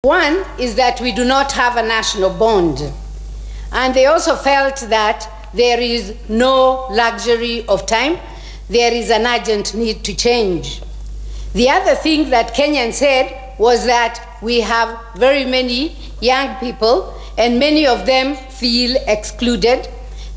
One is that we do not have a national bond. And they also felt that there is no luxury of time. There is an urgent need to change. The other thing that Kenyans said was that we have very many young people, and many of them feel excluded,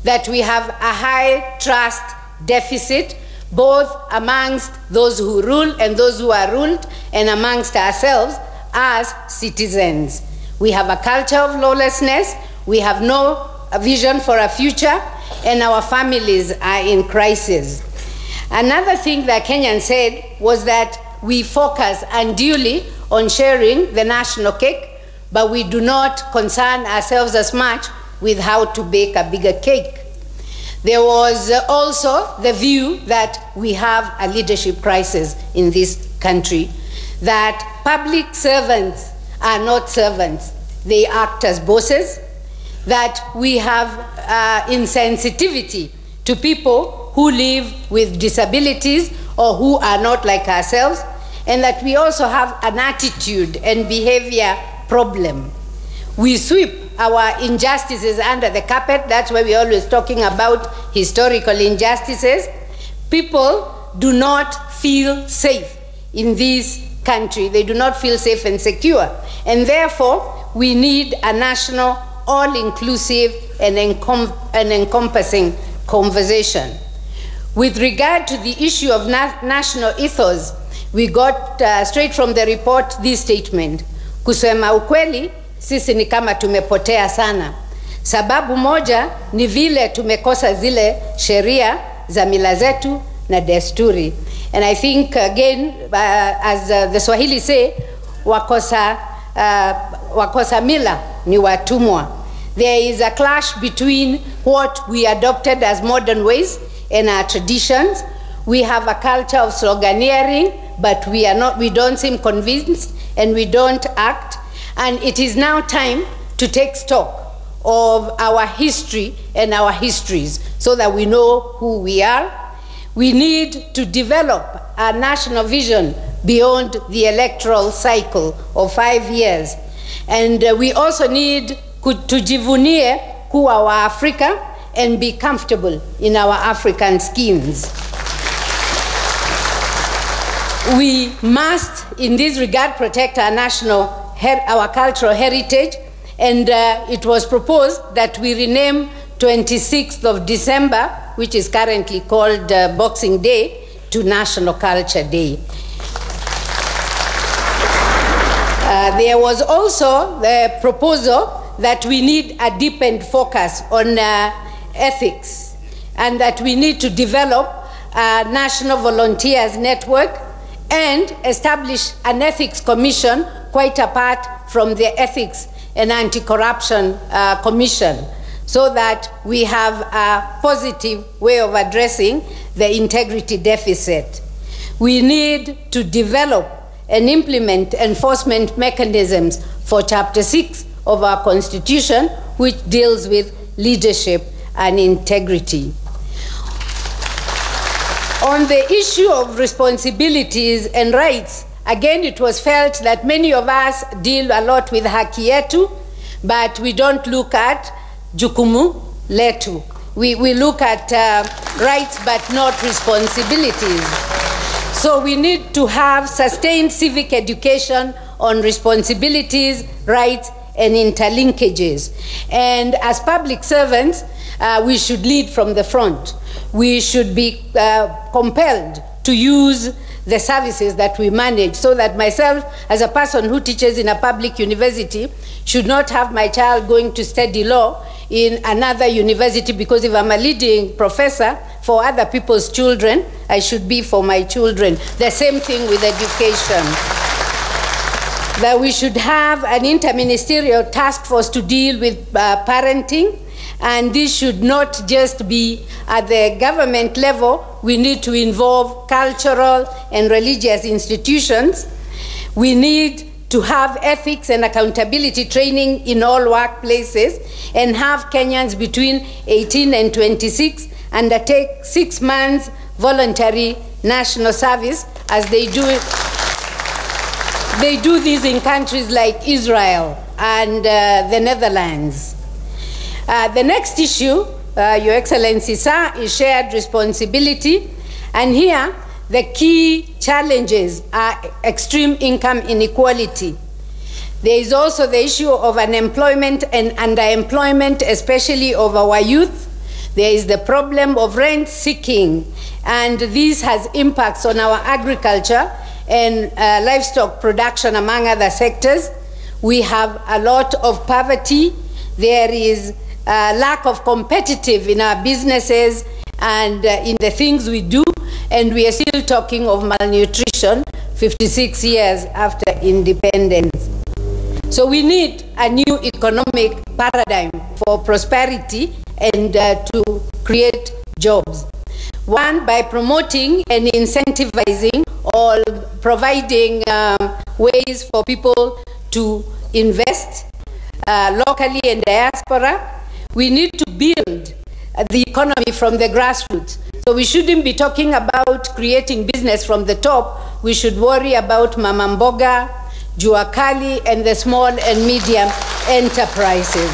that we have a high trust deficit, both amongst those who rule and those who are ruled, and amongst ourselves as citizens. We have a culture of lawlessness, we have no vision for a future, and our families are in crisis. Another thing that Kenyans said was that we focus unduly on sharing the national cake, but we do not concern ourselves as much with how to bake a bigger cake. There was also the view that we have a leadership crisis in this country, that public servants are not servants, they act as bosses, that we have insensitivity to people who live with disabilities or who are not like ourselves, and that we also have an attitude and behavior problem. We sweep our injustices under the carpet. That's why we're always talking about historical injustices. People do not feel safe in this country. They do not feel safe and secure. And therefore, we need a national, all-inclusive and encompassing conversation. With regard to the issue of national ethos, we got straight from the report this statement: kusema ukweli, sisi ni kama tumepotea sana. Sababu moja ni vile tumekosa zile sheria za mila zetu na desturi. And I think again, as the Swahili say, wakosa mila ni watumwa. There is a clash between what we adopted as modern ways and our traditions. We have a culture of sloganeering, but we don't seem convinced and we don't act. And it is now time to take stock of our history and our histories so that we know who we are. We need to develop a national vision beyond the electoral cycle of 5 years. And we also need to jivunie kuwa wa Africa and be comfortable in our African skins. We must, in this regard, protect our cultural heritage, and it was proposed that we rename 26th of December, which is currently called Boxing Day, to National Culture Day. There was also the proposal that we need a deepened focus on ethics, and that we need to develop a national volunteers network and establish an ethics commission quite apart from the ethics and anti-corruption commission, so that we have a positive way of addressing the integrity deficit. We need to develop and implement enforcement mechanisms for Chapter 6 of our Constitution, which deals with leadership and integrity. On the issue of responsibilities and rights, again, it was felt that many of us deal a lot with haki yetu, but we don't look at jukumu letu. We look at rights but not responsibilities. So we need to have sustained civic education on responsibilities, rights, and interlinkages. And as public servants, we should lead from the front. We should be compelled to use the services that we manage, so that myself, as a person who teaches in a public university, should not have my child going to study law in another university, because if I'm a leading professor for other people's children, I should be for my children. The same thing with education. That we should have an interministerial task force to deal with parenting, and this should not just be at the government level. We need to involve cultural and religious institutions. We need to have ethics and accountability training in all workplaces, and have Kenyans between 18 and 26 undertake 6 months voluntary national service, as they do They do this in countries like Israel and the Netherlands. The next issue, Your Excellency, sir, is shared responsibility. And here, the key challenges are extreme income inequality. There is also the issue of unemployment and underemployment, especially of our youth. There is the problem of rent seeking, and this has impacts on our agriculture and livestock production, among other sectors. We have a lot of poverty. There is a lack of competitive in our businesses and in the things we do, and we are still talking of malnutrition 56 years after independence. So we need a new economic paradigm for prosperity and to create jobs. One, by promoting and incentivizing or providing ways for people to invest locally and diaspora. We need to build the economy from the grassroots. So we shouldn't be talking about creating business from the top. We should worry about Mama Mboga, Jua Kali, and the small and medium enterprises.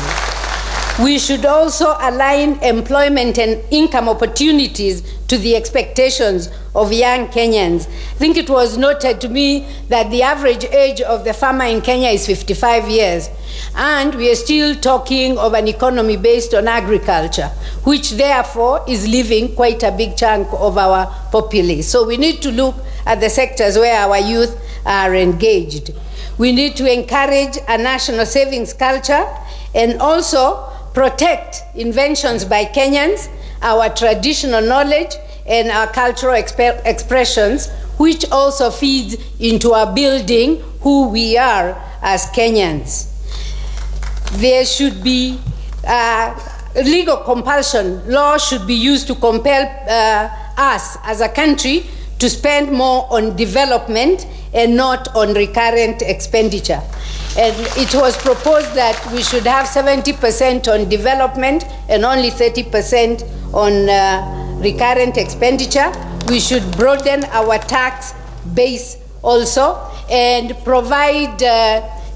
We should also align employment and income opportunities to the expectations of young Kenyans. I think it was noted to me that the average age of the farmer in Kenya is 55 years. And we are still talking of an economy based on agriculture, which therefore is leaving quite a big chunk of our populace. So we need to look at the sectors where our youth are engaged. We need to encourage a national savings culture and also protect inventions by Kenyans, our traditional knowledge, and our cultural expressions, which also feeds into our building who we are as Kenyans. There should be legal compulsion. Law should be used to compel us as a country to spend more on development and not on recurrent expenditure. And it was proposed that we should have 70% on development and only 30% on recurrent expenditure. We should broaden our tax base also and provide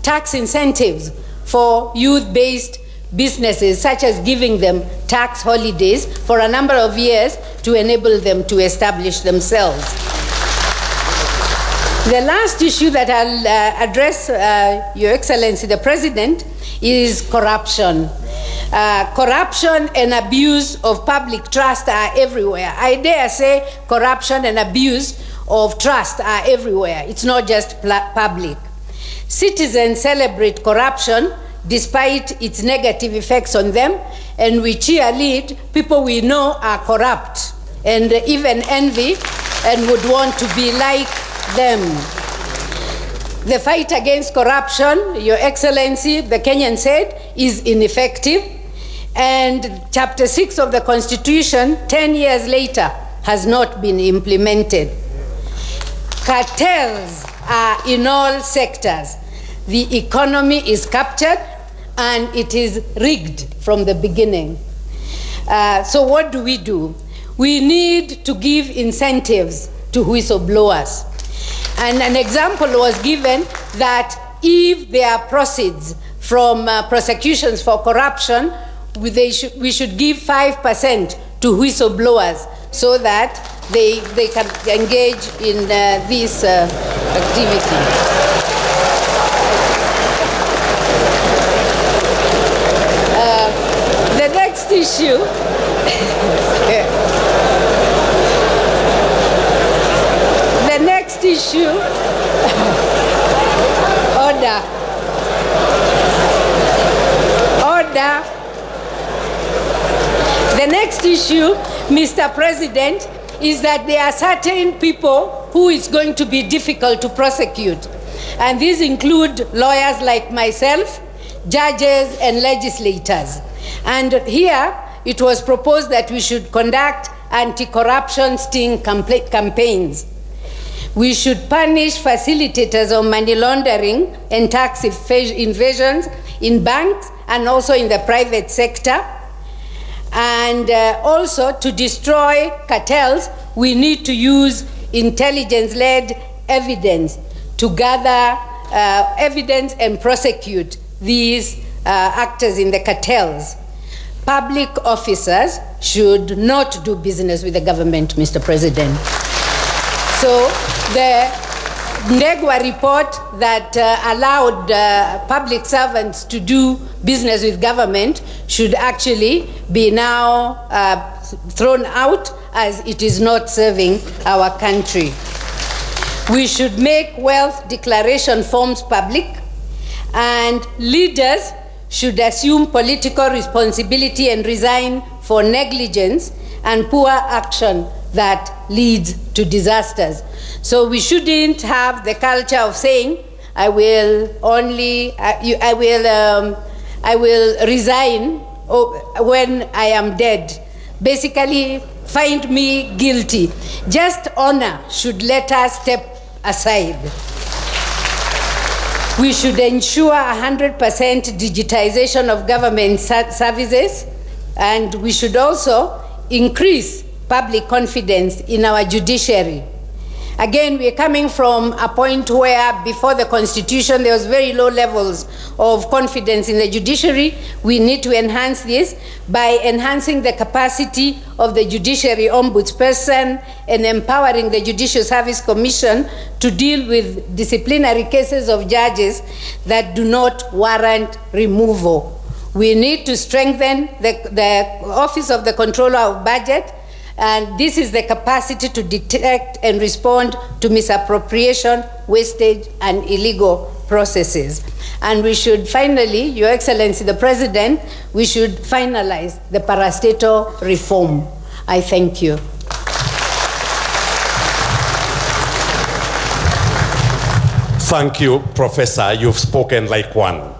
tax incentives for youth-based businesses, such as giving them tax holidays for a number of years to enable them to establish themselves. The last issue that I'll address, Your Excellency, the President, is corruption. Corruption and abuse of public trust are everywhere. I dare say corruption and abuse of trust are everywhere. It's not just public. Citizens celebrate corruption despite its negative effects on them, and we cheerlead people we know are corrupt and even envy and would want to be like them. The fight against corruption, Your Excellency, the Kenyan said, is ineffective, and Chapter 6 of the Constitution, 10 years later, has not been implemented. Cartels are in all sectors. The economy is captured and it is rigged from the beginning. So what do? We need to give incentives to whistleblowers. And an example was given that if there are proceeds from prosecutions for corruption, we should give 5% to whistleblowers so that they can engage in this activity. The next issue the next issue order the next issue, Mr. President, is that there are certain people who it's going to be difficult to prosecute, and these include lawyers like myself, judges and legislators. And here it was proposed that we should conduct anti-corruption sting campaigns. We should punish facilitators of money laundering and tax evasions in banks and also in the private sector. And also, to destroy cartels, we need to use intelligence-led evidence to gather evidence and prosecute these actors in the cartels. Public officers should not do business with the government, Mr. President. So the Ndegwa report that allowed public servants to do business with government should actually be now thrown out, as it is not serving our country. We should make wealth declaration forms public, and leaders should assume political responsibility and resign for negligence and poor action that leads to disasters. So we shouldn't have the culture of saying, I will resign when I am dead. Basically, find me guilty. Just honor should let us step aside. We should ensure 100% digitization of government services, and we should also increase public confidence in our judiciary. Again, we are coming from a point where before the Constitution there was very low levels of confidence in the judiciary. We need to enhance this by enhancing the capacity of the Judiciary Ombudsperson and empowering the Judicial Service Commission to deal with disciplinary cases of judges that do not warrant removal. We need to strengthen the Office of the Controller of Budget, and this is the capacity to detect and respond to misappropriation, wastage, and illegal processes. And we should finally, Your Excellency the President, we should finalize the parastatal reform. I thank you. Thank you, Professor. You've spoken like one.